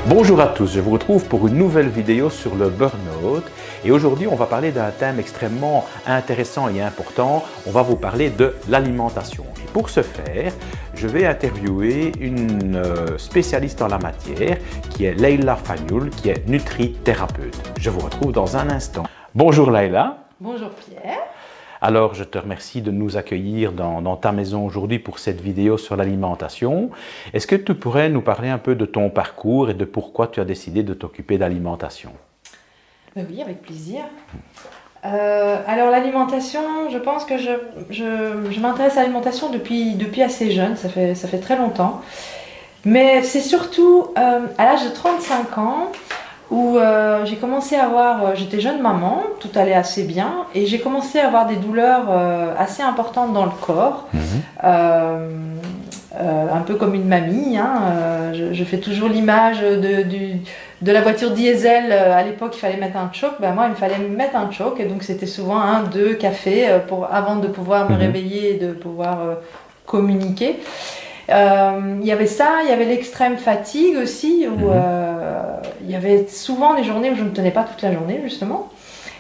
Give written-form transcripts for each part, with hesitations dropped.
Bonjour à tous, je vous retrouve pour une nouvelle vidéo sur le burn-out et aujourd'hui on va parler d'un thème extrêmement intéressant et important. On va vous parler de l'alimentation. Et pour ce faire, je vais interviewer une spécialiste en la matière qui est Leïla Fagnoul, qui est nutrithérapeute. Je vous retrouve dans un instant. Bonjour Leïla. Bonjour Pierre. Alors, je te remercie de nous accueillir dans ta maison aujourd'hui pour cette vidéo sur l'alimentation. Est-ce que tu pourrais nous parler un peu de ton parcours et de pourquoi tu as décidé de t'occuper d'alimentation? Oui, avec plaisir. Alors l'alimentation, je pense que je m'intéresse à l'alimentation depuis assez jeune, ça fait très longtemps. Mais c'est surtout à l'âge de 35 ans où j'ai commencé à avoir, j'étais jeune maman, tout allait assez bien, et j'ai commencé à avoir des douleurs assez importantes dans le corps, un peu comme une mamie, hein. Je fais toujours l'image de la voiture diesel. À l'époque il fallait mettre un choc, ben moi il me fallait mettre un choc, et donc c'était souvent 1-2 cafés avant de pouvoir me réveiller et de pouvoir communiquer. Il y avait ça, il y avait l'extrême fatigue aussi, où il y avait souvent des journées où je ne tenais pas toute la journée justement.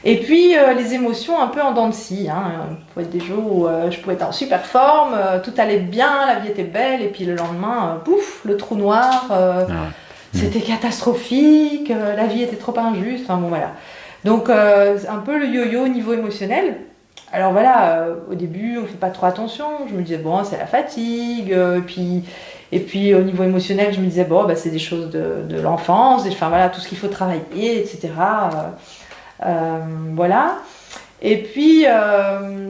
Et puis les émotions un peu en dents de scie, hein. Il pouvait être des jours où je pouvais être en super forme, tout allait bien, la vie était belle, et puis le lendemain, pouf, le trou noir, c'était catastrophique, la vie était trop injuste, enfin bon voilà. Donc un peu le yo-yo au niveau émotionnel. Alors voilà, au début on ne fait pas trop attention, je me disais bon c'est la fatigue, et puis au niveau émotionnel je me disais bon bah, c'est des choses de l'enfance, enfin voilà tout ce qu'il faut travailler, etc. Voilà. Et puis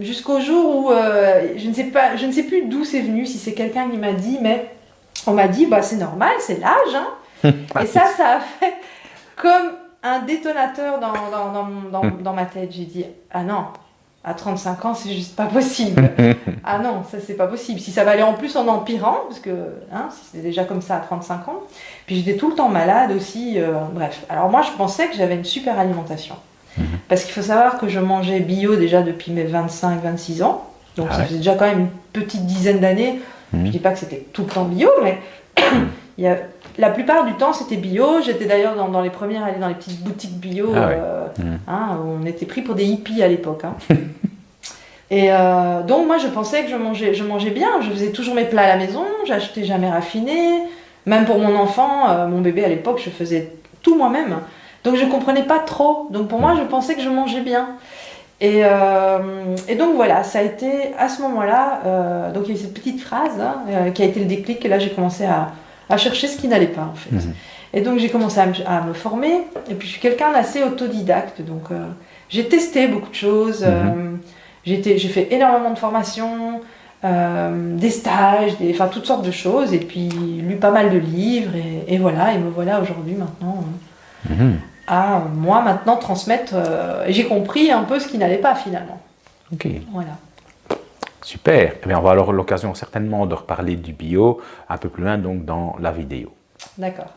jusqu'au jour où je ne sais plus d'où c'est venu, si c'est quelqu'un qui m'a dit, mais on m'a dit bah c'est normal, c'est l'âge, hein. Et ça a fait comme un détonateur dans ma tête. J'ai dit ah non, à 35 ans c'est juste pas possible. Ah non, ça c'est pas possible. Si ça va aller en plus en empirant, parce que hein, si c'était déjà comme ça à 35 ans, puis j'étais tout le temps malade aussi, bref. Alors moi je pensais que j'avais une super alimentation. Parce qu'il faut savoir que je mangeais bio déjà depuis mes 25-26 ans. Donc ça faisait déjà quand même une petite dizaine d'années. Je dis pas que c'était tout le temps bio, mais la plupart du temps c'était bio. J'étais d'ailleurs dans les premières allées dans les petites boutiques bio. Hein, on était pris pour des hippies à l'époque. Hein. Et donc moi je pensais que je mangeais bien. Je faisais toujours mes plats à la maison. J'achetais jamais raffiné. Même pour mon enfant, mon bébé à l'époque, je faisais tout moi-même. Donc je ne comprenais pas trop, donc pour moi je pensais que je mangeais bien. Et donc voilà, ça a été à ce moment-là, donc il y a eu cette petite phrase hein, qui a été le déclic, et là j'ai commencé à chercher ce qui n'allait pas en fait. Et donc j'ai commencé à me former, et puis je suis quelqu'un d'assez autodidacte, donc j'ai testé beaucoup de choses, j'ai fait énormément de formations, des stages, enfin toutes sortes de choses, et puis lu pas mal de livres, et voilà, et me voilà aujourd'hui maintenant... à moi maintenant transmettre, et j'ai compris un peu ce qui n'allait pas finalement. Ok. Voilà. Super. Eh bien, on va avoir l'occasion certainement de reparler du bio un peu plus loin donc dans la vidéo. D'accord.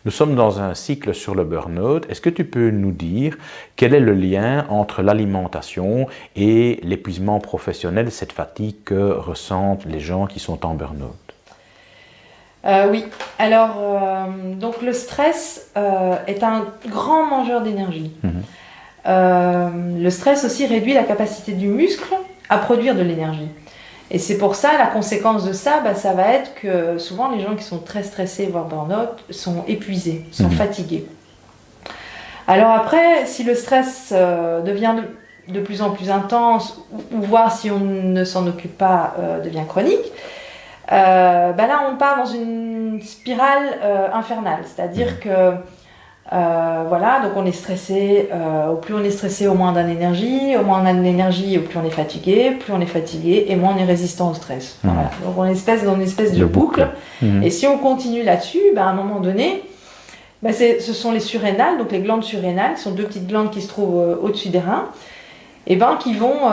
Nous sommes dans un cycle sur le burn-out. Est-ce que tu peux nous dire quel est le lien entre l'alimentation et l'épuisement professionnel, cette fatigue que ressentent les gens qui sont en burn-out? Oui, alors donc le stress est un grand mangeur d'énergie. Le stress aussi réduit la capacité du muscle à produire de l'énergie. Et c'est pour ça, la conséquence de ça, bah, ça va être que souvent les gens qui sont très stressés, voire burn-out, sont épuisés, sont fatigués. Alors après, si le stress devient de plus en plus intense, ou voire si on ne s'en occupe pas, devient chronique, ben là on part dans une spirale infernale, c'est-à-dire que voilà, donc on est stressé, au plus on est stressé, au moins on a d'énergie, au moins on a de l'énergie, au plus on est fatigué et moins on est résistant au stress. Voilà. Donc on est dans une espèce de boucle, et si on continue là-dessus, ben à un moment donné, ben ce sont les surrénales, donc les glandes surrénales, qui sont deux petites glandes qui se trouvent au-dessus des reins, et ben, qui vont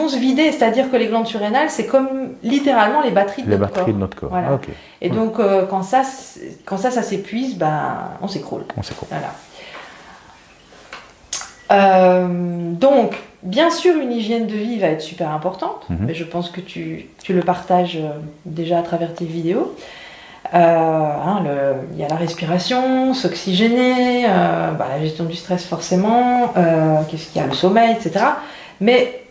se vider, c'est-à-dire que les glandes surrénales, c'est comme littéralement les batteries de notre corps. Voilà. Okay. Et donc, quand ça s'épuise, ben, on s'écroule. Voilà. Donc, bien sûr, une hygiène de vie va être super importante, mais je pense que tu le partages déjà à travers tes vidéos. Il y a la respiration, s'oxygéner, la gestion du stress forcément, qu'est-ce qu'il y a, le sommeil, etc. Mais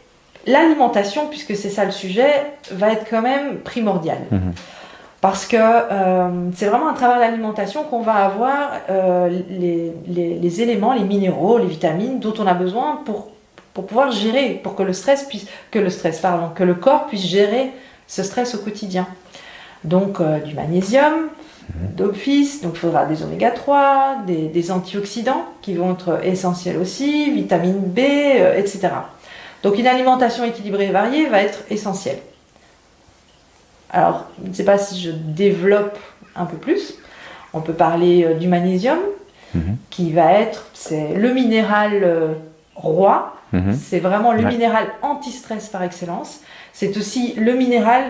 l'alimentation, puisque c'est ça le sujet, va être quand même primordiale. Parce que c'est vraiment à travers l'alimentation qu'on va avoir les éléments, les minéraux, les vitamines dont on a besoin pour pouvoir gérer, pour que le corps puisse gérer ce stress au quotidien. Donc du magnésium, d'office, donc il faudra des oméga 3, des antioxydants qui vont être essentiels aussi, vitamine B, etc. Donc une alimentation équilibrée et variée va être essentielle. Alors, je ne sais pas si je développe un peu plus. On peut parler du magnésium, qui va être, c'est le minéral roi. C'est vraiment le minéral anti-stress par excellence. C'est aussi le minéral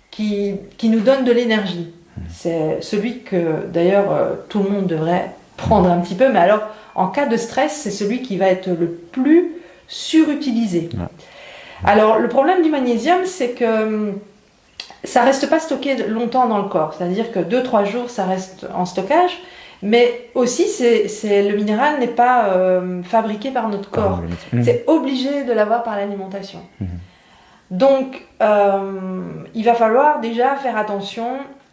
qui nous donne de l'énergie. C'est celui que, d'ailleurs, tout le monde devrait prendre un petit peu. Mais alors, en cas de stress, c'est celui qui va être le plus surutilisé. Alors, le problème du magnésium, c'est que ça ne reste pas stocké longtemps dans le corps. C'est-à-dire que 2-3 jours, ça reste en stockage. Mais aussi, le minéral n'est pas fabriqué par notre corps. C'est obligé de l'avoir par l'alimentation. Donc, il va falloir déjà faire attention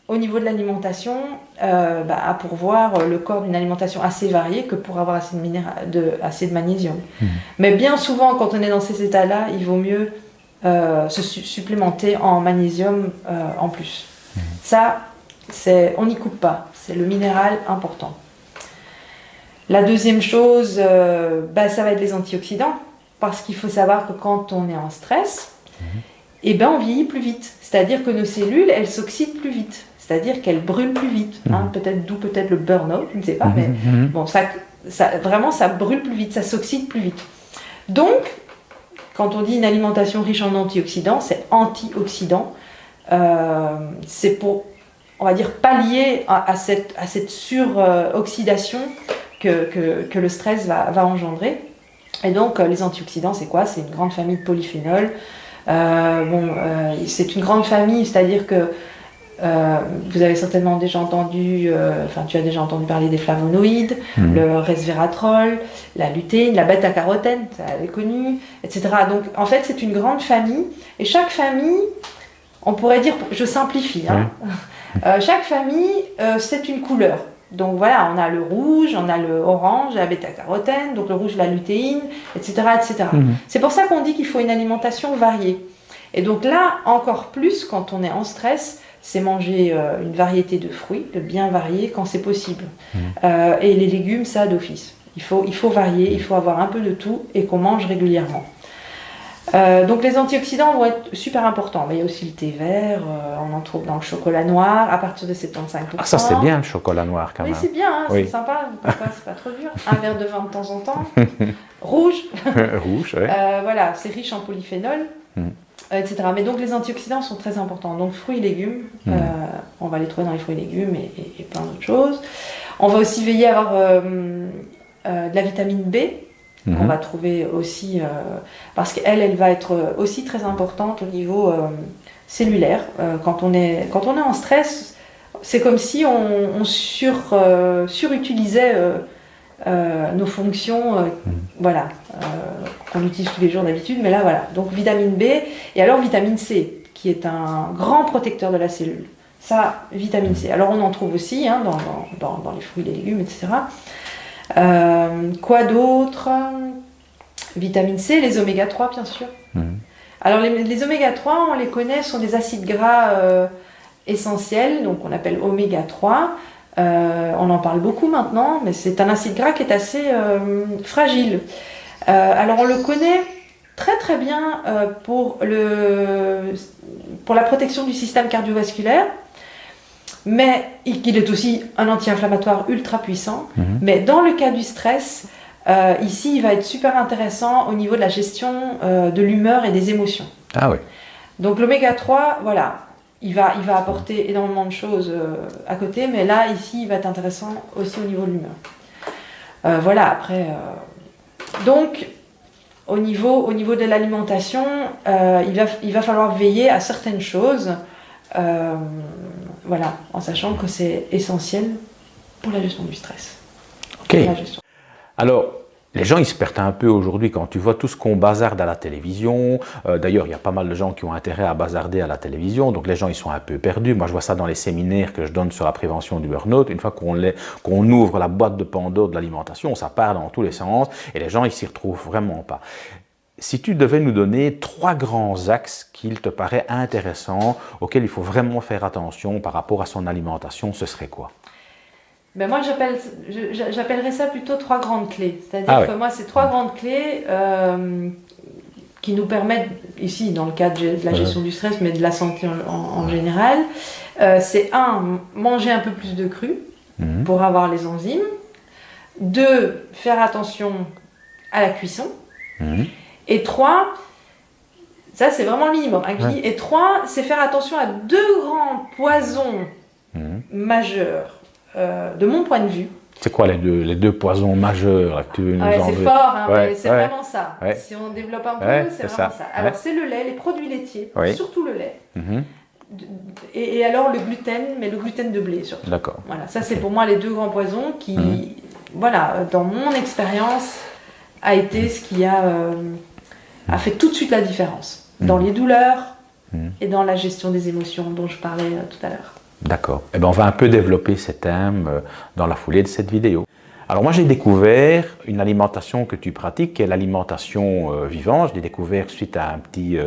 au niveau de l'alimentation à pourvoir le corps d'une alimentation assez variée que pour avoir assez de magnésium. Mais bien souvent, quand on est dans ces états-là, il vaut mieux se supplémenter en magnésium en plus. Ça, on n'y coupe pas. C'est le minéral important. La deuxième chose, ça va être les antioxydants. Parce qu'il faut savoir que quand on est en stress, on vieillit plus vite. C'est-à-dire que nos cellules, elles s'oxydent plus vite. C'est-à-dire qu'elles brûlent plus vite. Peut-être le burn-out, je ne sais pas. Mais bon, ça brûle plus vite, ça s'oxyde plus vite. Donc, quand on dit une alimentation riche en antioxydants, c'est antioxydant. C'est pour, on va dire, pallier à cette suroxydation que le stress va engendrer. Et donc, les antioxydants, c'est quoi? C'est une grande famille de polyphénols. C'est une grande famille, c'est-à-dire que vous avez certainement déjà entendu, tu as déjà entendu parler des flavonoïdes, le resveratrol, la lutéine, la bêta-carotène, ça elle est connu, etc. Donc en fait c'est une grande famille, et chaque famille, on pourrait dire, je simplifie, chaque famille c'est une couleur. Donc voilà, on a le rouge, on a le orange, la bêta-carotène, donc le rouge, la lutéine, etc. etc. C'est pour ça qu'on dit qu'il faut une alimentation variée. Et donc là, encore plus, quand on est en stress, c'est manger une variété de fruits, de bien variés quand c'est possible. Et les légumes, ça d'office. Il faut varier, il faut avoir un peu de tout et qu'on mange régulièrement. Donc les antioxydants vont être super importants, mais il y a aussi le thé vert, on en trouve dans le chocolat noir à partir de 75%. Ah, ça c'est bien le chocolat noir quand même. Oui, c'est bien, c'est sympa, c'est pas trop dur. Un verre de vin de temps en temps. Rouge. Rouge, oui. Voilà, c'est riche en polyphénol, etc. Mais donc les antioxydants sont très importants. Donc fruits et légumes, on va les trouver dans les fruits et légumes et plein d'autres choses. On va aussi veiller à avoir de la vitamine B. On va trouver aussi, parce qu'elle va être aussi très importante au niveau cellulaire. Quand on est en stress, c'est comme si on surutilisait nos fonctions, qu'on utilise tous les jours d'habitude, mais là voilà. Donc vitamine B, et alors vitamine C, qui est un grand protecteur de la cellule. Ça, vitamine C. Alors on en trouve aussi dans les fruits, les légumes, etc. Quoi d'autre? Vitamine C, les oméga 3 bien sûr. Alors les oméga 3, on les connaît, sont des acides gras essentiels, donc on appelle oméga 3. On en parle beaucoup maintenant, mais c'est un acide gras qui est assez fragile. Alors on le connaît très très bien pour la protection du système cardiovasculaire, mais il est aussi un anti-inflammatoire ultra puissant. Mais dans le cas du stress, ici il va être super intéressant au niveau de la gestion de l'humeur et des émotions. Ah oui. Donc l'oméga 3, voilà, il va apporter énormément de choses à côté, mais là ici il va être intéressant aussi au niveau de l'humeur. Voilà, après donc au niveau de l'alimentation, il va falloir veiller à certaines choses. voilà, en sachant que c'est essentiel pour la gestion du stress. Ok. Alors, les gens, ils se perdent un peu aujourd'hui quand tu vois tout ce qu'on bazarde à la télévision. D'ailleurs, il y a pas mal de gens qui ont intérêt à bazarder à la télévision. Donc, les gens, ils sont un peu perdus. Moi, je vois ça dans les séminaires que je donne sur la prévention du burn-out. Une fois qu'on ouvre la boîte de Pandore de l'alimentation, ça part dans tous les sens et les gens, ils s'y retrouvent vraiment pas. Si tu devais nous donner 3 grands axes qu'il te paraît intéressants, auxquels il faut vraiment faire attention par rapport à son alimentation, ce serait quoi? Ben moi, j'appellerais ça plutôt 3 grandes clés. C'est-à-dire que moi, c'est 3 grandes clés qui nous permettent, ici, dans le cadre de la gestion du stress, mais de la santé en général, c'est 1, manger un peu plus de cru pour avoir les enzymes. 2, faire attention à la cuisson. Et 3, ça c'est vraiment le minimum. Et 3, c'est faire attention à 2 grands poisons majeurs. De mon point de vue. C'est quoi les deux poisons majeurs que tu veux nous enlever? C'est fort, hein, mais c'est vraiment ça. Si on développe un peu, c'est vraiment ça. Alors c'est le lait, les produits laitiers, surtout le lait. Et alors le gluten, mais le gluten de blé surtout. D'accord. Voilà, ça c'est pour moi les 2 grands poisons qui, voilà, dans mon expérience, a été ce qui a fait tout de suite la différence dans les douleurs et dans la gestion des émotions dont je parlais tout à l'heure. D'accord. Eh bien, on va un peu développer ces thèmes dans la foulée de cette vidéo. Alors moi, j'ai découvert une alimentation que tu pratiques, qui est l'alimentation vivante. Je l'ai découvert suite à un petit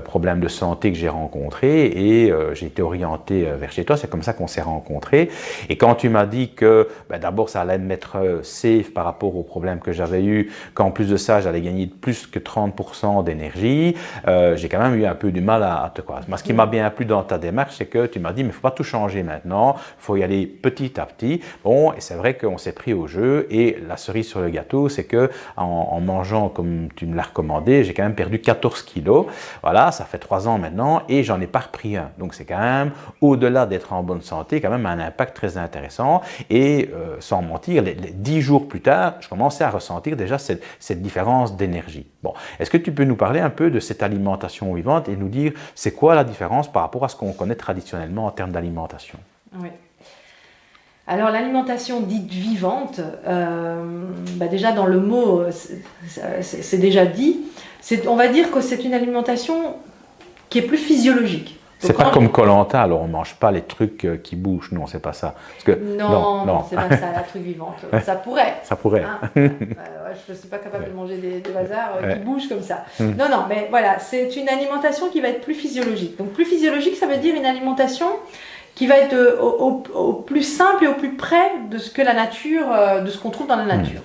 problème de santé que j'ai rencontré et j'ai été orienté vers chez toi. C'est comme ça qu'on s'est rencontrés. Et quand tu m'as dit que d'abord, ça allait me mettre safe par rapport aux problèmes que j'avais eu, qu'en plus de ça, j'allais gagner plus que 30% d'énergie, j'ai quand même eu un peu du mal à te croire. Moi, ce qui m'a bien plu dans ta démarche, c'est que tu m'as dit, mais il ne faut pas tout changer maintenant, il faut y aller petit à petit. Bon, et c'est vrai qu'on s'est pris au jeu. Et la cerise sur le gâteau, c'est que en mangeant comme tu me l'as recommandé, j'ai quand même perdu 14 kilos. Voilà, ça fait 3 ans maintenant et j'en ai pas repris un. Donc c'est quand même, au-delà d'être en bonne santé, quand même un impact très intéressant. Et sans mentir, les 10 jours plus tard, je commençais à ressentir déjà cette différence d'énergie. Bon, est-ce que tu peux nous parler un peu de cette alimentation vivante et nous dire c'est quoi la différence par rapport à ce qu'on connaît traditionnellement en termes d'alimentation? Oui. Alors l'alimentation dite vivante, déjà dans le mot, c'est déjà dit, on va dire que c'est une alimentation qui est plus physiologique. C'est pas comme Koh-Lanta, alors on mange pas les trucs qui bougent, non, c'est pas ça. Parce que, non, c'est pas ça, la truc vivante. Ça pourrait. Ça pourrait. Hein. Je ne suis pas capable de manger des bazars qui bougent comme ça. Non, mais voilà, c'est une alimentation qui va être plus physiologique. Donc plus physiologique, ça veut dire une alimentation qui va être au plus simple et au plus près de ce que la nature, de ce qu'on trouve dans la nature.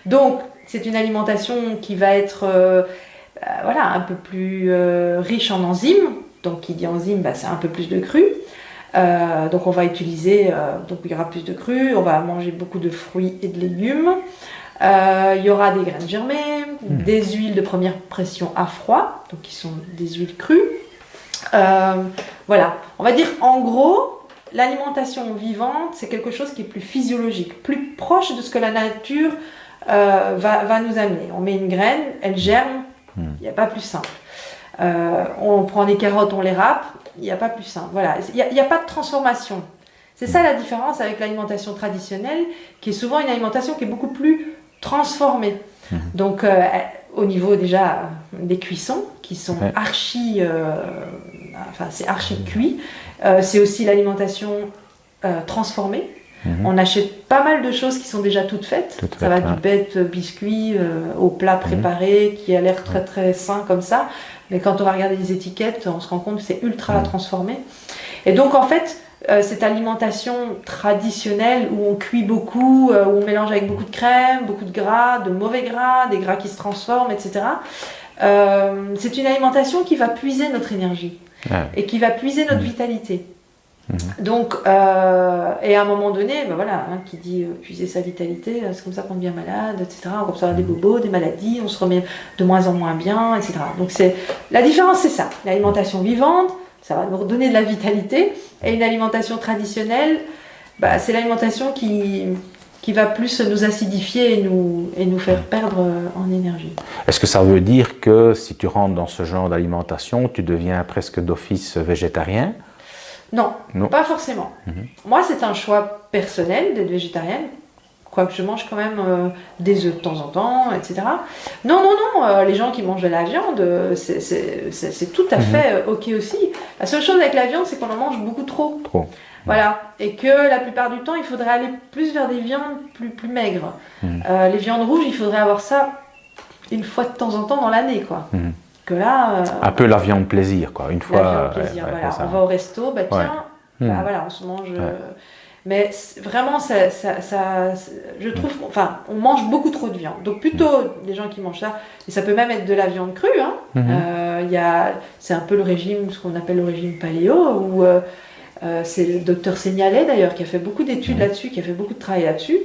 Donc, c'est une alimentation qui va être un peu plus riche en enzymes. Donc, qui dit enzymes, c'est un peu plus de cru. Donc, on va utiliser, donc il y aura plus de cru, on va manger beaucoup de fruits et de légumes. Il y aura des graines germées, des huiles de première pression à froid, donc qui sont des huiles crues. Voilà, on va dire en gros, l'alimentation vivante, c'est quelque chose qui est plus physiologique, plus proche de ce que la nature va nous amener. On met une graine, elle germe, il n'y a pas plus simple. On prend des carottes, on les râpe, il n'y a pas plus simple. Voilà, il n'y a pas de transformation. C'est ça la différence avec l'alimentation traditionnelle, qui est souvent une alimentation qui est beaucoup plus transformée. Donc, au niveau déjà des cuissons, qui sont archi cuit. C'est aussi l'alimentation transformée. On achète pas mal de choses qui sont déjà toutes faites. Ça va du bête biscuit au plat préparé qui a l'air très très sain comme ça. Mais quand on va regarder les étiquettes, on se rend compte que c'est ultra transformé. Et donc en fait, cette alimentation traditionnelle où on cuit beaucoup, où on mélange avec beaucoup de crème, beaucoup de gras, de mauvais gras, des gras qui se transforment, etc. C'est une alimentation qui va puiser notre énergie et qui va puiser notre vitalité. Donc, et à un moment donné, qui dit puiser sa vitalité, c'est comme ça qu'on devient malade, etc. On commence à avoir des bobos, des maladies, on se remet de moins en moins bien, etc. Donc, la différence, c'est ça. L'alimentation vivante, ça va nous redonner de la vitalité, et une alimentation traditionnelle, c'est l'alimentation qui va plus nous acidifier et nous faire perdre en énergie. Est-ce que ça veut dire que si tu rentres dans ce genre d'alimentation, tu deviens presque d'office végétarien? Non, Non. pas forcément. Moi, c'est un choix personnel d'être végétarienne, quoique je mange quand même des œufs de temps en temps, etc. Non, non, non, les gens qui mangent de la viande, c'est tout à fait ok aussi. La seule chose avec la viande, c'est qu'on en mange beaucoup trop. Trop. Voilà, et que la plupart du temps, il faudrait aller plus vers des viandes plus maigres. Les viandes rouges, il faudrait avoir ça une fois de temps en temps dans l'année, quoi. Que là... un peu la viande plaisir, quoi. Une fois... La viande plaisir, voilà. On va au resto, bah tiens, bah, voilà, on se mange... mais vraiment, je trouve enfin, on mange beaucoup trop de viande. Donc plutôt des gens qui mangent ça, et ça peut même être de la viande crue. Hein. C'est un peu le régime, ce qu'on appelle le régime paléo, où c'est le docteur Seignalais d'ailleurs qui a fait beaucoup d'études là-dessus, qui a fait beaucoup de travail là-dessus.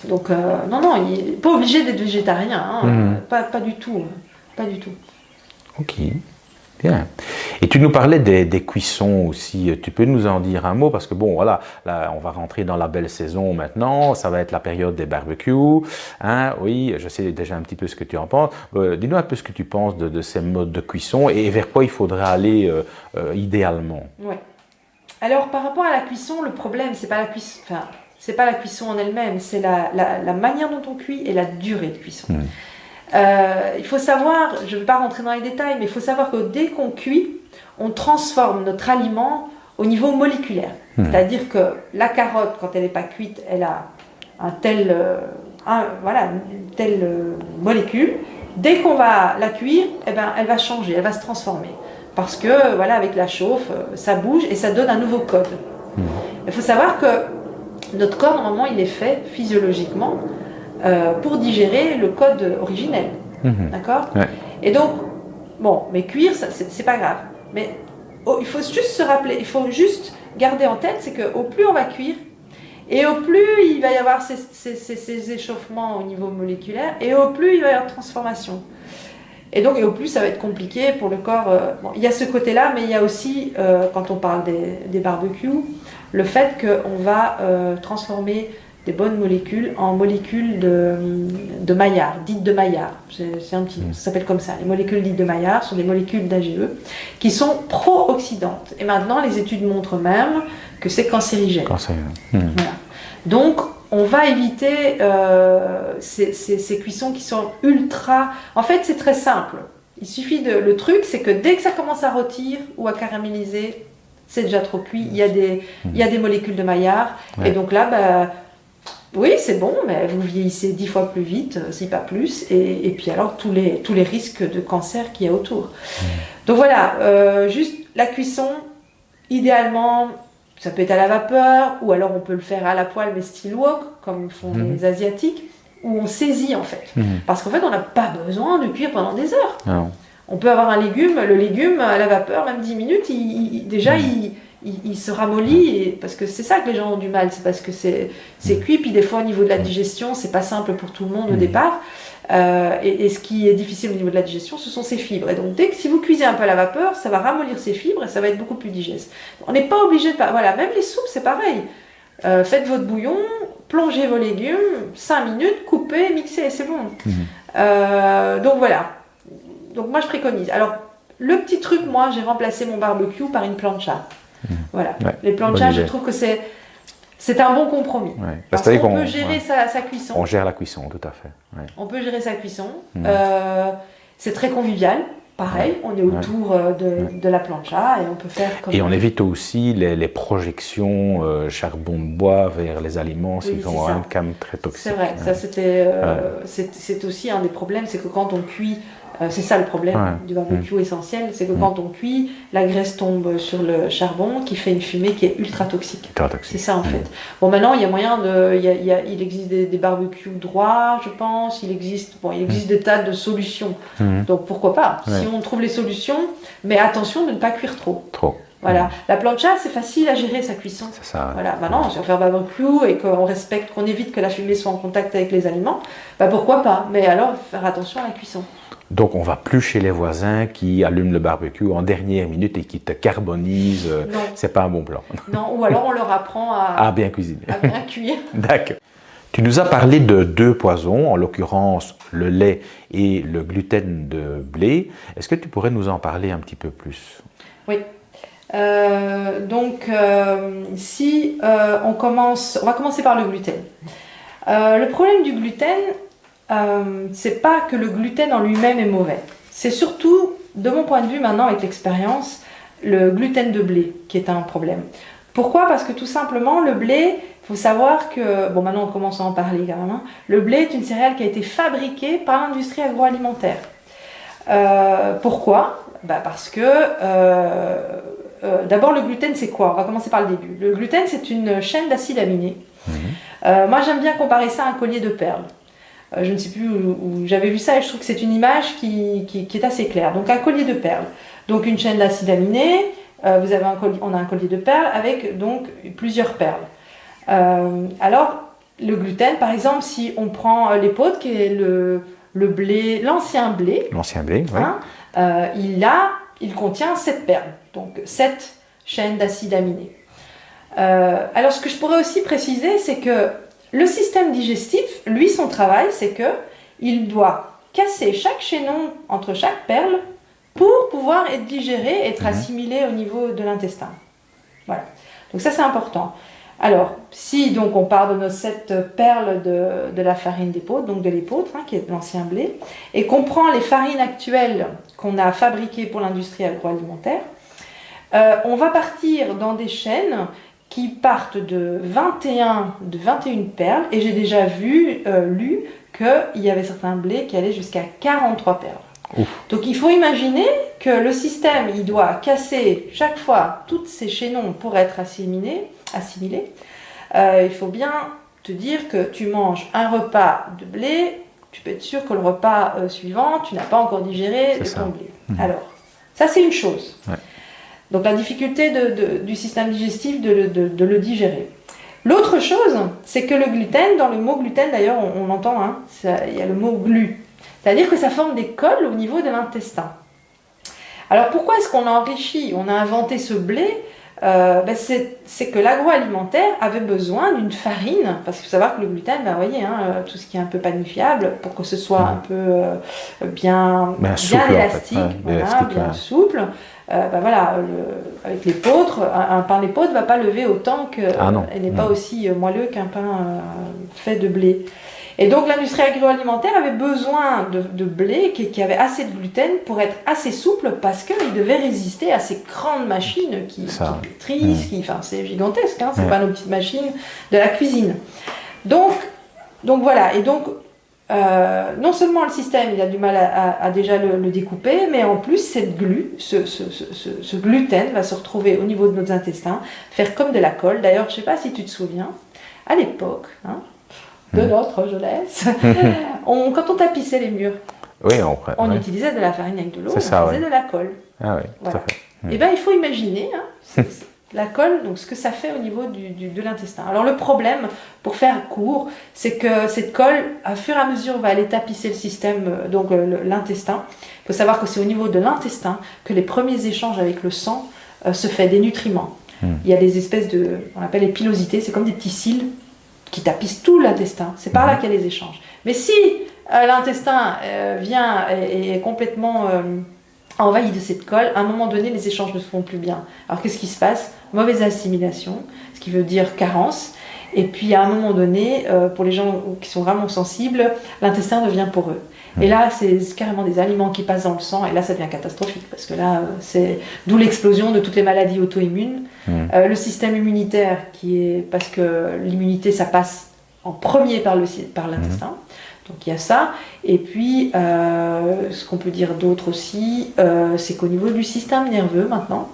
Donc non, non, il n'est pas obligé d'être végétarien, hein. Pas du tout. Pas du tout. Ok, bien. Et tu nous parlais des cuissons aussi. Tu peux nous en dire un mot? Parce que bon, voilà, là, on va rentrer dans la belle saison maintenant. Ça va être la période des barbecues. Hein, oui, je sais déjà un petit peu ce que tu en penses. Dis-nous un peu ce que tu penses de ces modes de cuisson et vers quoi il faudrait aller idéalement. Ouais. Alors, par rapport à la cuisson, le problème, c'est pas la cuisson. Enfin, c'est pas la cuisson en elle-même, c'est la manière dont on cuit et la durée de cuisson. Il faut savoir, je ne vais pas rentrer dans les détails, mais il faut savoir que dès qu'on cuit, on transforme notre aliment au niveau moléculaire. C'est-à-dire que la carotte, quand elle n'est pas cuite, elle a une telle molécule. Dès qu'on va la cuire, eh ben, elle va changer, elle va se transformer. Parce que, voilà, avec la chauffe, ça bouge et ça donne un nouveau code. Il faut savoir que notre corps, normalement, il est fait physiologiquement pour digérer le code originel. D'accord ? Et donc, bon, mais cuire, c'est pas grave. Mais il faut juste se rappeler, il faut juste garder en tête, c'est qu'au plus on va cuire, et au plus il va y avoir ces échauffements au niveau moléculaire, et au plus il va y avoir transformation. Et donc, et au plus ça va être compliqué pour le corps. Bon, il y a ce côté-là, mais il y a aussi, quand on parle des barbecues, le fait qu'on va transformer des bonnes molécules en molécules de Maillard, dites de Maillard. C'est un petit, ça s'appelle comme ça. Les molécules dites de Maillard sont des molécules d'AGE qui sont pro-oxydantes. Et maintenant, les études montrent même que c'est cancérigène. Voilà. Donc, on va éviter ces cuissons qui sont ultra... En fait, c'est très simple. Il suffit le truc, c'est que dès que ça commence à rôtir ou à caraméliser, c'est déjà trop cuit. Il y a des molécules de Maillard. Et donc là, bah, oui, c'est bon, mais vous vieillissez 10 fois plus vite, si pas plus. Et puis alors, tous les risques de cancer qu'il y a autour. Donc voilà, juste la cuisson, idéalement... Ça peut être à la vapeur, ou alors on peut le faire à la poêle, mais style wok, comme font les Asiatiques, où on saisit en fait. Parce qu'en fait, on n'a pas besoin de cuire pendant des heures. Non. On peut avoir le légume à la vapeur, même 10 minutes, il se ramollit, parce que c'est ça que les gens ont du mal, c'est parce que c'est cuit, puis des fois au niveau de la digestion, c'est pas simple pour tout le monde au départ. Et ce qui est difficile au niveau de la digestion, ce sont ces fibres. Et donc, si vous cuisez un peu à la vapeur, ça va ramollir ces fibres et ça va être beaucoup plus digeste. On n'est pas obligé de... Voilà, même les soupes, c'est pareil. Faites votre bouillon, plongez vos légumes, 5 minutes, coupez, mixez, et c'est bon. Donc voilà. Donc moi, je préconise. Alors, le petit truc, moi, j'ai remplacé mon barbecue par une plancha. Voilà. Les planchas, je trouve que c'est un bon compromis. Parce qu'on peut gérer sa cuisson. On gère la cuisson, tout à fait. On peut gérer sa cuisson. C'est très convivial. Pareil, on est autour de la plancha et on peut faire comme... Et on évite aussi les projections charbon de bois vers les aliments, c'est quand même très toxique. C'est vrai, ça c'est aussi un des problèmes, c'est que quand on cuit, c'est ça le problème du barbecue essentiel, c'est que quand on cuit, la graisse tombe sur le charbon qui fait une fumée qui est ultra toxique. C'est ça en fait. Bon, maintenant il y a moyen il existe des barbecues droits, je pense, il existe des tas de solutions. Donc pourquoi pas, si on trouve les solutions, mais attention de ne pas cuire trop. Voilà, la plancha c'est facile à gérer sa cuisson. C'est ça. Voilà, maintenant si on fait un barbecue et qu'on évite que la fumée soit en contact avec les aliments, bah pourquoi pas, mais alors faire attention à la cuisson. Donc, on ne va plus chez les voisins qui allument le barbecue en dernière minute et qui te carbonisent. C'est pas un bon plan. Non, ou alors on leur apprend à bien cuisiner. À bien cuire. D'accord. Tu nous as parlé de 2 poisons, en l'occurrence le lait et le gluten de blé. Est-ce que tu pourrais nous en parler un petit peu plus? Oui. Si on va commencer par le gluten. Le problème du gluten, c'est pas que le gluten en lui-même est mauvais. C'est surtout, de mon point de vue maintenant avec l'expérience, le gluten de blé qui est un problème. Pourquoi? Parce que tout simplement, le blé, il faut savoir que, bon maintenant on commence à en parler quand même, hein, le blé est une céréale qui a été fabriquée par l'industrie agroalimentaire. Pourquoi? Parce que, d'abord le gluten c'est quoi? On va commencer par le début. Le gluten c'est une chaîne d'acides aminés. Moi j'aime bien comparer ça à un collier de perles. Je ne sais plus où j'avais vu ça et je trouve que c'est une image qui est assez claire. Donc un collier de perles, donc une chaîne d'acides aminés, on a un collier de perles avec donc plusieurs perles. Alors le gluten par exemple, si on prend l'épeautre qui est le blé, l'ancien blé, oui. hein, il contient 7 perles, donc 7 chaînes d'acides aminés. Alors ce que je pourrais aussi préciser, c'est que le système digestif, lui, son travail, c'est que il doit casser chaque chaînon entre chaque perle pour pouvoir être digéré, être assimilé au niveau de l'intestin. Voilà. Donc ça, c'est important. Alors, si donc on part de nos 7 perles de la farine d'épeautre, donc de l'épeautre, hein, qui est l'ancien blé, et qu'on prend les farines actuelles qu'on a fabriquées pour l'industrie agroalimentaire, on va partir dans des chaînes qui partent de 21 perles, et j'ai déjà lu qu'il y avait certains blés qui allaient jusqu'à 43 perles. Ouf. Donc il faut imaginer que le système, il doit casser chaque fois toutes ces chaînons pour être assimilés. Il faut bien te dire que tu manges un repas de blé, tu peux être sûr que le repas suivant, tu n'as pas encore digéré de ton blé. Alors, ça c'est une chose. Ouais. Donc la difficulté du système digestif de le digérer. L'autre chose, c'est que le gluten, dans le mot gluten d'ailleurs, on entend, hein, il y a le mot glu. C'est-à-dire que ça forme des cols au niveau de l'intestin. Alors pourquoi est-ce qu'on a enrichi, on a inventé ce blé? C'est que l'agroalimentaire avait besoin d'une farine, parce qu'il faut savoir que le gluten, vous voyez, hein, tout ce qui est un peu panifiable, pour que ce soit un peu bien élastique, bien souple. Avec l'épeautre, un pain d'épeautre ne va pas lever autant elle n'est pas aussi moelleux qu'un pain fait de blé. Et donc l'industrie agroalimentaire avait besoin de blé qui avait assez de gluten pour être assez souple, parce qu'il devait résister à ces grandes machines qui pétrissent, c'est gigantesque, hein, c'est pas nos petites machines de la cuisine. Donc voilà, et donc non seulement le système il a du mal à déjà le découper, mais en plus cette ce gluten va se retrouver au niveau de nos intestins, faire comme de la colle. D'ailleurs, je ne sais pas si tu te souviens, à l'époque de notre jeunesse, quand on tapissait les murs, on utilisait de la farine avec de l'eau, on faisait de la colle. Ah oui, voilà. tout à fait. Et bien il faut imaginer la colle, donc ce que ça fait au niveau de l'intestin. Alors le problème, pour faire court, c'est que cette colle, à fur et à mesure, va aller tapisser le système, donc l'intestin. Il faut savoir que c'est au niveau de l'intestin que les premiers échanges avec le sang se fait des nutriments. Il y a des espèces on appelle les pilosités, c'est comme des petits cils qui tapissent tout l'intestin. C'est par là qu'il y a les échanges. Mais si l'intestin vient et est complètement envahi de cette colle, à un moment donné, les échanges ne se font plus bien. Alors qu'est-ce qui se passe? Mauvaise assimilation, ce qui veut dire carence. Et puis à un moment donné, pour les gens qui sont vraiment sensibles, l'intestin devient poreux. Et là, c'est carrément des aliments qui passent dans le sang, et là, ça devient catastrophique, parce que là, c'est d'où l'explosion de toutes les maladies auto-immunes. Le système immunitaire, parce que l'immunité, ça passe en premier par l'intestin. Donc il y a ça. Et puis, ce qu'on peut dire d'autre aussi, c'est qu'au niveau du système nerveux maintenant,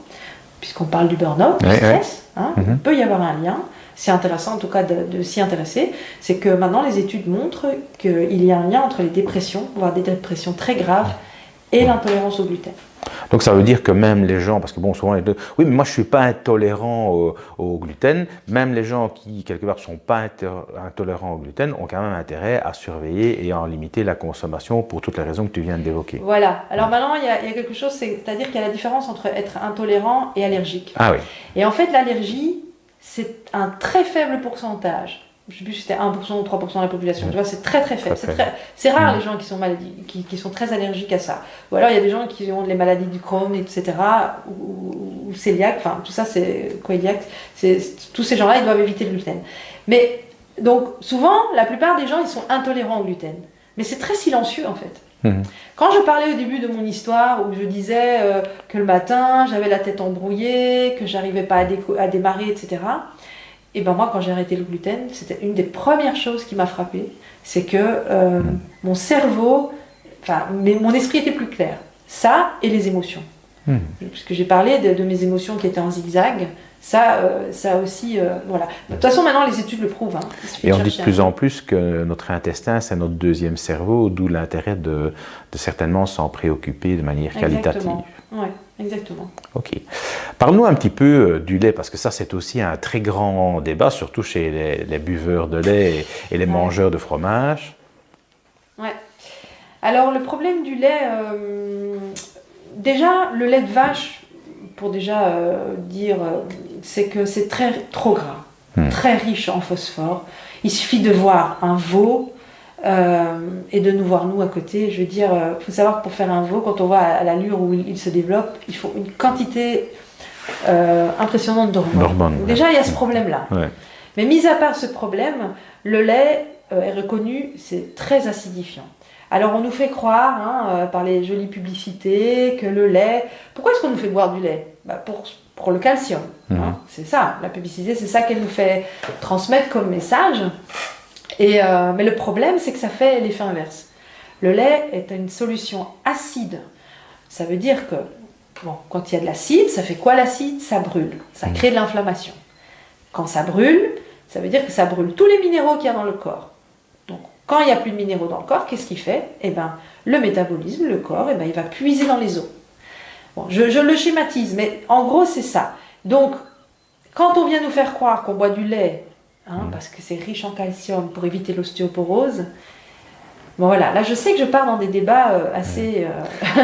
puisqu'on parle du burn-out, du stress, il peut y avoir un lien. C'est intéressant en tout cas de s'y intéresser. C'est que maintenant les études montrent qu'il y a un lien entre les dépressions, voire des dépressions très graves, et l'intolérance au gluten. Donc ça veut dire que même les gens, parce que bon, souvent les deux, oui, mais moi je ne suis pas intolérant au gluten, même les gens qui, quelque part, ne sont pas intolérants au gluten ont quand même intérêt à surveiller et à en limiter la consommation pour toutes les raisons que tu viens d'évoquer. Voilà. Alors maintenant, il y a quelque chose, c'est-à-dire qu'il y a la différence entre être intolérant et allergique. Ah oui. Et en fait, l'allergie, c'est un très faible pourcentage. Je ne sais plus si c'était 1% ou 3% de la population. Tu vois, c'est très très faible. C'est rare les gens qui sont très allergiques à ça. Ou alors il y a des gens qui ont les maladies du Crohn, etc., où ou cœliaques, enfin tout ça c'est coéliaque, tous ces gens-là ils doivent éviter le gluten. Mais donc souvent, la plupart des gens ils sont intolérants au gluten, mais c'est très silencieux en fait. Quand je parlais au début de mon histoire où je disais que le matin j'avais la tête embrouillée, que j'arrivais pas à démarrer, etc. Et ben moi quand j'ai arrêté le gluten, c'était une des premières choses qui m'a frappée, c'est que mon cerveau, mon esprit était plus clair. Ça et les émotions. Puisque j'ai parlé de mes émotions qui étaient en zigzag, ça aussi, voilà. De toute façon, maintenant, les études le prouvent. Hein. Et on dit de plus en plus que notre intestin, c'est notre deuxième cerveau, d'où l'intérêt de certainement s'en préoccuper de manière qualitative. Oui, exactement. Ok. Parle-nous un petit peu du lait, parce que ça, c'est aussi un très grand débat, surtout chez les buveurs de lait et les mangeurs de fromage. Ouais. Alors, le problème du lait, déjà, le lait de vache, pour déjà dire, c'est que c'est trop gras, très riche en phosphore. Il suffit de voir un veau et de nous voir nous à côté. Je veux dire, il faut savoir que pour faire un veau, quand on voit à l'allure où il se développe, il faut une quantité impressionnante d'hormones. Déjà, il y a ce problème-là. Ouais. Mais mis à part ce problème, le lait est reconnu, c'est très acidifiant. Alors on nous fait croire, par les jolies publicités, que le lait... Pourquoi est-ce qu'on nous fait boire du lait? Pour le calcium. C'est ça, la publicité, c'est ça qu'elle nous fait transmettre comme message. Mais le problème, c'est que ça fait l'effet inverse. Le lait est une solution acide. Ça veut dire que, quand il y a de l'acide, ça fait quoi l'acide? Ça brûle, ça crée de l'inflammation. Quand ça brûle, ça veut dire que ça brûle tous les minéraux qu'il y a dans le corps. Donc, quand il n'y a plus de minéraux dans le corps, qu'est-ce qu'il fait? Le métabolisme, le corps, il va puiser dans les os. Bon, je le schématise, mais en gros, c'est ça. Donc, quand on vient nous faire croire qu'on boit du lait, parce que c'est riche en calcium pour éviter l'ostéoporose, voilà, là je sais que je pars dans des débats assez...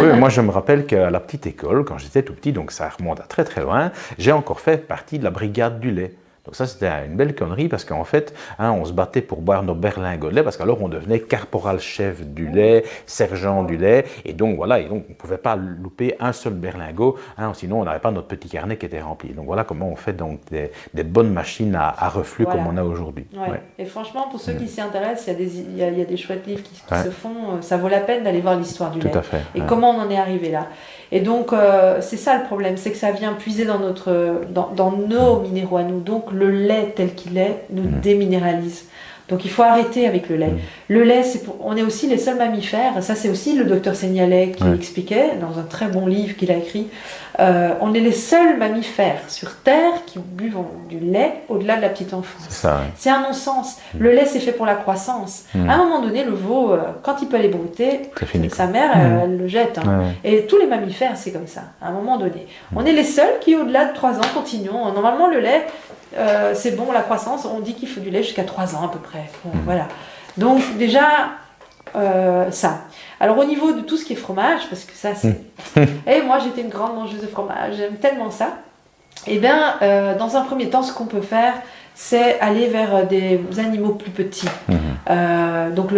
Oui, moi je me rappelle qu'à la petite école, quand j'étais tout petit, donc ça remonte à très très loin, j'ai encore fait partie de la brigade du lait. Donc ça, c'était une belle connerie parce qu'en fait, on se battait pour boire nos berlingots de lait parce qu'alors on devenait caporal-chef du lait, sergent du lait, et donc voilà, on ne pouvait pas louper un seul berlingot, sinon on n'avait pas notre petit carnet qui était rempli. Donc voilà comment on fait donc des bonnes machines à reflux comme on a aujourd'hui. Ouais. Ouais. Et franchement, pour ceux qui s'y intéressent, il y a des chouettes livres qui se font, ça vaut la peine d'aller voir l'histoire du lait. Tout à fait. Et comment on en est arrivé là. Et donc, c'est ça le problème, c'est que ça vient puiser dans nos minéraux à nous. Donc, le lait tel qu'il est nous déminéralise. Donc, il faut arrêter avec le lait. Le lait, on est aussi les seuls mammifères. Ça, c'est aussi le docteur Seignalet qui l'expliquait dans un très bon livre qu'il a écrit. On est les seuls mammifères sur Terre qui buvent du lait au-delà de la petite enfance. C'est un non-sens. Le lait, c'est fait pour la croissance. À un moment donné, le veau, quand il peut aller brouter, sa mère, elle le jette. Et tous les mammifères, c'est comme ça, à un moment donné. On est les seuls qui, au-delà de 3 ans, continuons. Normalement, le lait, c'est bon, la croissance, on dit qu'il faut du lait jusqu'à 3 ans à peu près. Voilà. Donc, déjà, ça. Alors, au niveau de tout ce qui est fromage, parce que ça, c'est... Et moi, j'étais une grande mangeuse de fromage, j'aime tellement ça. Eh bien, dans un premier temps, ce qu'on peut faire, c'est aller vers des animaux plus petits. Donc,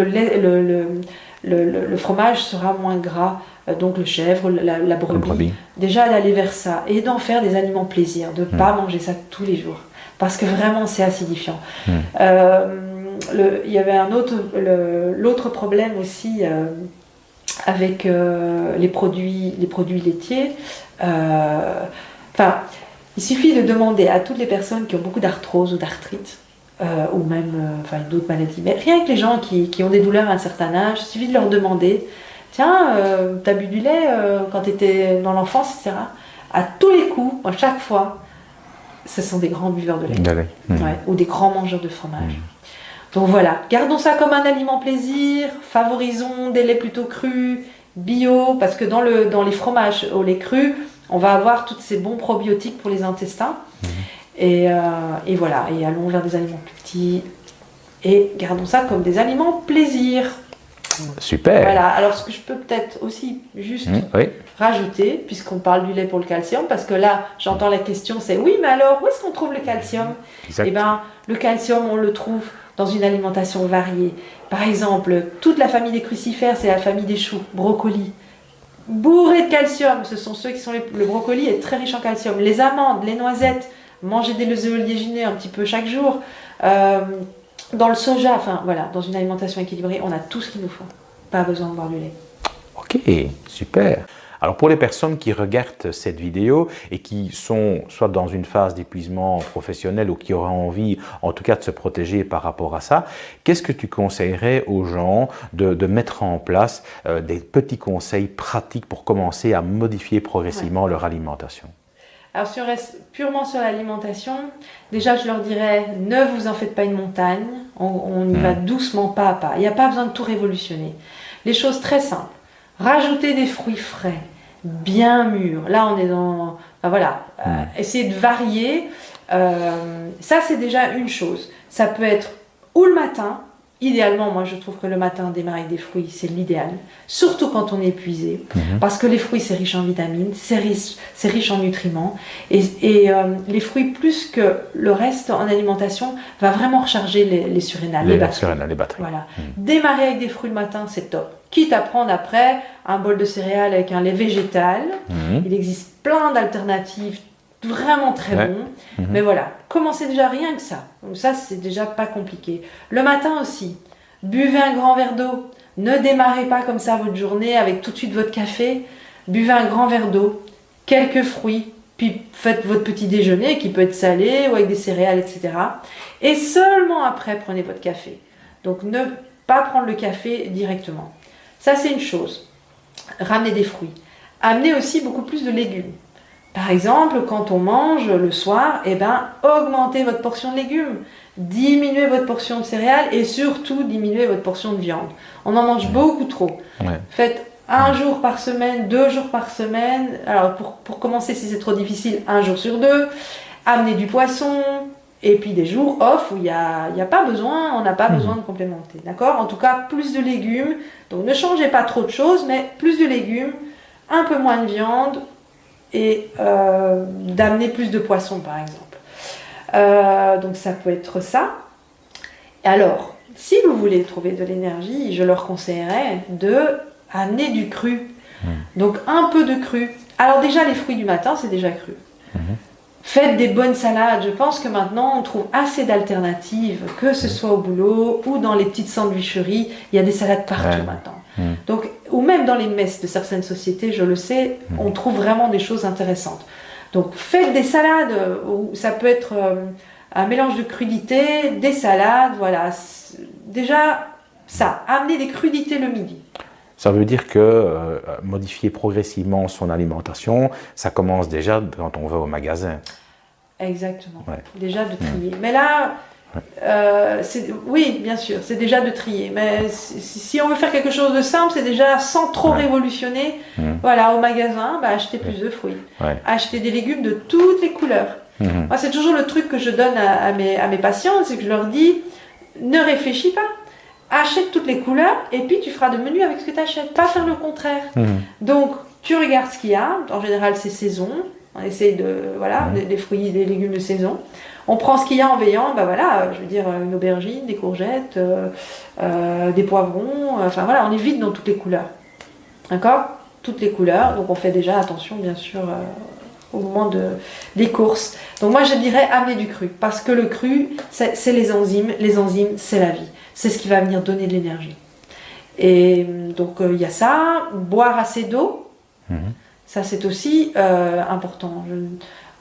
le fromage sera moins gras, donc le chèvre, la brebis. Déjà, d'aller vers ça et d'en faire des aliments plaisir, de ne pas manger ça tous les jours. Parce que vraiment, c'est acidifiant. Il y avait l'autre problème aussi avec les produits laitiers. Il suffit de demander à toutes les personnes qui ont beaucoup d'arthrose ou d'arthrite, ou même d'autres maladies, mais rien que les gens qui ont des douleurs à un certain âge, il suffit de leur demander, tiens, t'as bu du lait quand tu étais dans l'enfance, etc. À tous les coups, à chaque fois, ce sont des grands buveurs de lait, ou des grands mangeurs de fromage. Donc voilà, gardons ça comme un aliment plaisir, favorisons des laits plutôt crus, bio, parce que dans les fromages au lait cru, on va avoir tous ces bons probiotiques pour les intestins. Et voilà, et allons vers des aliments plus petits, et gardons ça comme des aliments plaisir. Super. Voilà, alors ce que je peux peut-être aussi juste rajouter, puisqu'on parle du lait pour le calcium, parce que là, j'entends la question, c'est oui, mais alors, où est-ce qu'on trouve le calcium? Eh bien, le calcium, on le trouve dans une alimentation variée. Par exemple, toute la famille des crucifères, c'est la famille des choux, brocolis. bourrés de calcium. Ce sont ceux qui sont le brocoli est très riche en calcium. Les amandes, les noisettes, manger des oléagineux un petit peu chaque jour. Dans le soja, enfin voilà, dans une alimentation équilibrée, on a tout ce qu'il nous faut. Pas besoin de boire du lait. Ok, super. Alors pour les personnes qui regardent cette vidéo et qui sont soit dans une phase d'épuisement professionnel ou qui auraient envie en tout cas de se protéger par rapport à ça, qu'est-ce que tu conseillerais aux gens de mettre en place des petits conseils pratiques pour commencer à modifier progressivement leur alimentation? Alors si on reste purement sur l'alimentation, déjà je leur dirais ne vous en faites pas une montagne, on y va doucement pas à pas, il n'y a pas besoin de tout révolutionner. Les choses très simples, rajouter des fruits frais, bien mûrs, là on est dans, ben voilà, essayer de varier, ça c'est déjà une chose, ça peut être ou le matin. Idéalement, moi je trouve que le matin démarrer avec des fruits, c'est l'idéal, surtout quand on est épuisé, parce que les fruits c'est riche en vitamines, c'est riche en nutriments, et les fruits plus que le reste en alimentation va vraiment recharger les surrénales, les batteries. Voilà. Démarrer avec des fruits le matin, c'est top. Quitte à prendre après un bol de céréales avec un lait végétal, il existe plein d'alternatives vraiment très bon, mais voilà, commencez déjà rien que ça, donc ça c'est déjà pas compliqué. Le matin aussi, buvez un grand verre d'eau, ne démarrez pas comme ça votre journée avec tout de suite votre café, buvez un grand verre d'eau, quelques fruits, puis faites votre petit déjeuner qui peut être salé ou avec des céréales, etc. Et seulement après prenez votre café, donc ne pas prendre le café directement. Ça c'est une chose. Ramenez des fruits, amenez aussi beaucoup plus de légumes. Par exemple, quand on mange le soir, eh ben, augmentez votre portion de légumes, diminuez votre portion de céréales et surtout diminuez votre portion de viande. On en mange beaucoup trop. Faites un jour par semaine, 2 jours par semaine. Alors pour commencer, si c'est trop difficile, 1 jour sur 2. Amenez du poisson et puis des jours off où il n'y a pas besoin, on n'a pas besoin de complémenter. D'accord ? En tout cas, plus de légumes. Donc ne changez pas trop de choses, mais plus de légumes, un peu moins de viande, et d'amener plus de poissons par exemple. Donc ça peut être ça. Alors, si vous voulez trouver de l'énergie, je leur conseillerais de amener du cru. Donc un peu de cru. Alors déjà les fruits du matin, c'est déjà cru. Faites des bonnes salades. Je pense que maintenant on trouve assez d'alternatives, que ce soit au boulot ou dans les petites sandwicheries. Il y a des salades partout maintenant. Donc, ou même dans les messes de certaines sociétés, je le sais, on trouve vraiment des choses intéressantes. Donc faites des salades, où ça peut être un mélange de crudités, des salades, voilà. Déjà, ça, amener des crudités le midi. Ça veut dire que modifier progressivement son alimentation, ça commence déjà quand on va au magasin. Exactement, déjà de trier. Mais là, oui, bien sûr, c'est déjà de trier. Mais si on veut faire quelque chose de simple, c'est déjà sans trop révolutionner. Voilà, au magasin, achetez plus de fruits. Achetez des légumes de toutes les couleurs. Moi, c'est toujours le truc que je donne à mes patients, c'est que je leur dis, ne réfléchis pas. Achète toutes les couleurs et puis tu feras de menus avec ce que tu achètes, pas faire le contraire. Donc, tu regardes ce qu'il y a. En général, c'est saison. On essaye des fruits, des légumes de saison. On prend ce qu'il y a en veillant, je veux dire une aubergine, des courgettes, des poivrons, enfin voilà, on est vite dans toutes les couleurs. D'accord ? Toutes les couleurs, donc on fait déjà attention bien sûr au moment des courses. Donc moi je dirais amener du cru, parce que le cru, c'est les enzymes c'est la vie, c'est ce qui va venir donner de l'énergie. Et donc il y a ça, boire assez d'eau, ça c'est aussi important.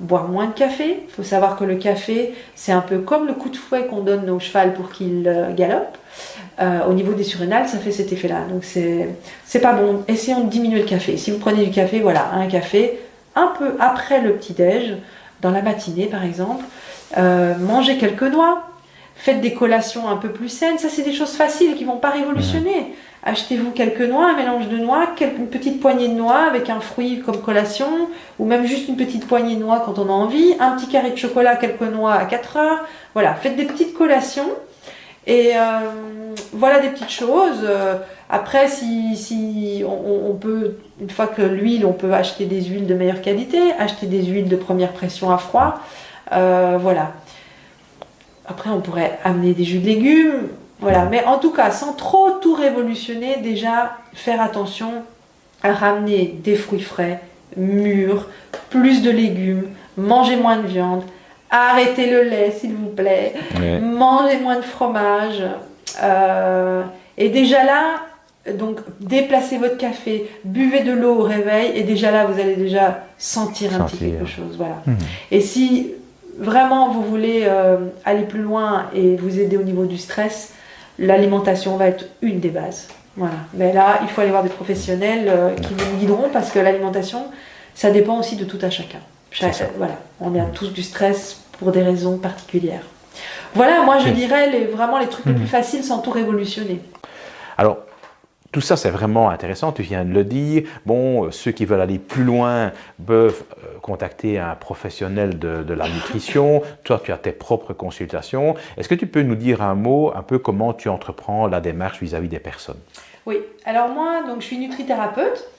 Boire moins de café. Il faut savoir que le café, c'est un peu comme le coup de fouet qu'on donne au cheval pour qu'il galope. Au niveau des surrénales, ça fait cet effet-là. Donc c'est pas bon. Essayons de diminuer le café. Si vous prenez du café, voilà, un café un peu après le petit-déj, dans la matinée par exemple. Mangez quelques noix. Faites des collations un peu plus saines. Ça, c'est des choses faciles qui ne vont pas révolutionner. Achetez-vous quelques noix, un mélange de noix, une petite poignée de noix avec un fruit comme collation, ou même juste une petite poignée de noix quand on a envie, un petit carré de chocolat, quelques noix à 4 heures. Voilà, faites des petites collations. Et voilà des petites choses. Après, si on peut, une fois que l'huile, on peut acheter des huiles de meilleure qualité, acheter des huiles de première pression à froid. Voilà. Après, on pourrait amener des jus de légumes. Voilà, mais en tout cas, sans trop tout révolutionner, déjà faire attention ramenez des fruits frais, mûrs, plus de légumes, mangez moins de viande, arrêtez le lait s'il vous plaît, mangez moins de fromage. Et déjà là, donc déplacez votre café, buvez de l'eau au réveil et déjà là vous allez déjà sentir un petit quelque chose. Voilà. Et si vraiment vous voulez aller plus loin et vous aider au niveau du stress, l'alimentation va être une des bases. Voilà. Mais là, il faut aller voir des professionnels qui vous guideront parce que l'alimentation, ça dépend aussi de tout à chacun. Voilà. On a tous du stress pour des raisons particulières. Voilà, moi je dirais vraiment les trucs les plus faciles sans tout révolutionner. Alors, tout ça, c'est vraiment intéressant, tu viens de le dire. Bon, ceux qui veulent aller plus loin peuvent contacter un professionnel de la nutrition. Toi, tu as tes propres consultations. Est-ce que tu peux nous dire un mot, un peu comment tu entreprends la démarche vis-à-vis des personnes? Oui, alors moi, donc, je suis nutrithérapeute.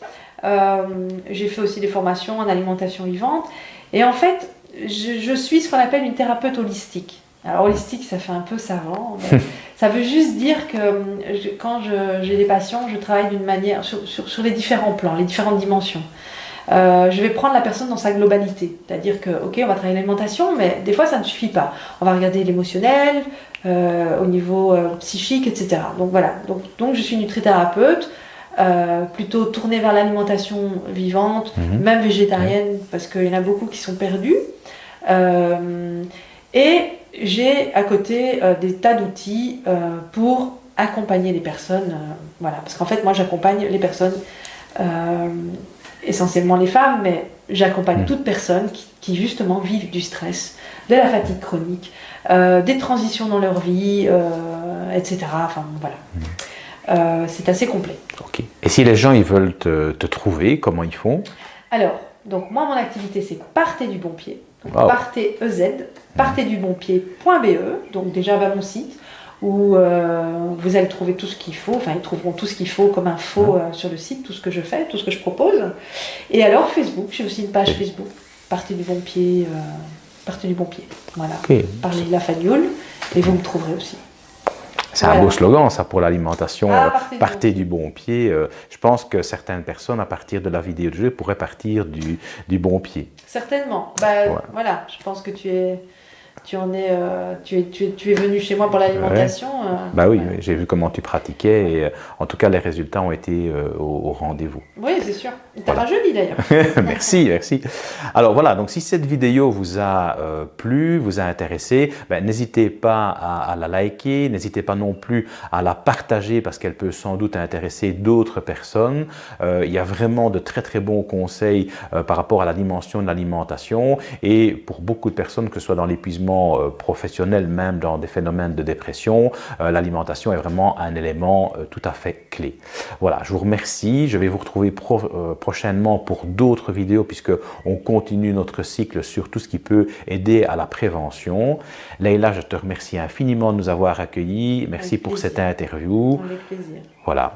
J'ai fait aussi des formations en alimentation vivante. Et en fait, je suis ce qu'on appelle une thérapeute holistique. Alors holistique, ça fait un peu savant. Ça veut juste dire que quand j'ai des patients, je travaille d'une manière sur les différents plans, les différentes dimensions. Je vais prendre la personne dans sa globalité. C'est-à-dire que, ok, on va travailler l'alimentation, mais des fois ça ne suffit pas. On va regarder l'émotionnel, au niveau psychique, etc. Donc voilà, donc je suis nutrithérapeute, plutôt tournée vers l'alimentation vivante, même végétarienne, parce qu'il y en a beaucoup qui sont perdus. Et j'ai à côté des tas d'outils pour accompagner les personnes. Voilà, parce qu'en fait, moi, j'accompagne les personnes, essentiellement les femmes, mais j'accompagne toute personne qui justement vivent du stress, de la fatigue chronique, des transitions dans leur vie, etc. Enfin, voilà. C'est assez complet. Ok. Et si les gens ils veulent te trouver, comment ils font? Alors, donc moi, mon activité, c'est Partez du bon pied. Partez EZ, partez-du-bon-pied.be, donc déjà vers mon site où vous allez trouver tout ce qu'il faut, enfin ils trouveront tout ce qu'il faut comme info sur le site, tout ce que je fais, tout ce que je propose. Et alors Facebook, j'ai aussi une page Facebook, Partez du bon pied, voilà, Parlez la Fagnoule, et vous me trouverez aussi. C'est un beau slogan, ça, pour l'alimentation. Partez du bon pied. Je pense que certaines personnes, à partir de la vidéo de jeu, pourraient partir du bon pied. Certainement. Voilà, je pense que tu es venu chez moi pour l'alimentation. Oui, j'ai vu comment tu pratiquais et en tout cas, les résultats ont été au rendez-vous. Oui, c'est sûr. Tu as pas joli d'ailleurs. Merci, merci. Alors voilà, donc si cette vidéo vous a plu, vous a intéressé, n'hésitez pas à la liker, n'hésitez pas non plus à la partager parce qu'elle peut sans doute intéresser d'autres personnes. Il y a vraiment de très très bons conseils par rapport à la dimension de l'alimentation et pour beaucoup de personnes, que ce soit dans l'épuisement professionnel, même dans des phénomènes de dépression, l'alimentation est vraiment un élément tout à fait clé. Voilà, je vous remercie. Je vais vous retrouver prochainement pour d'autres vidéos puisque on continue notre cycle sur tout ce qui peut aider à la prévention. Leïla, je te remercie infiniment de nous avoir accueillis. Merci pour cette interview. Avec plaisir. Voilà.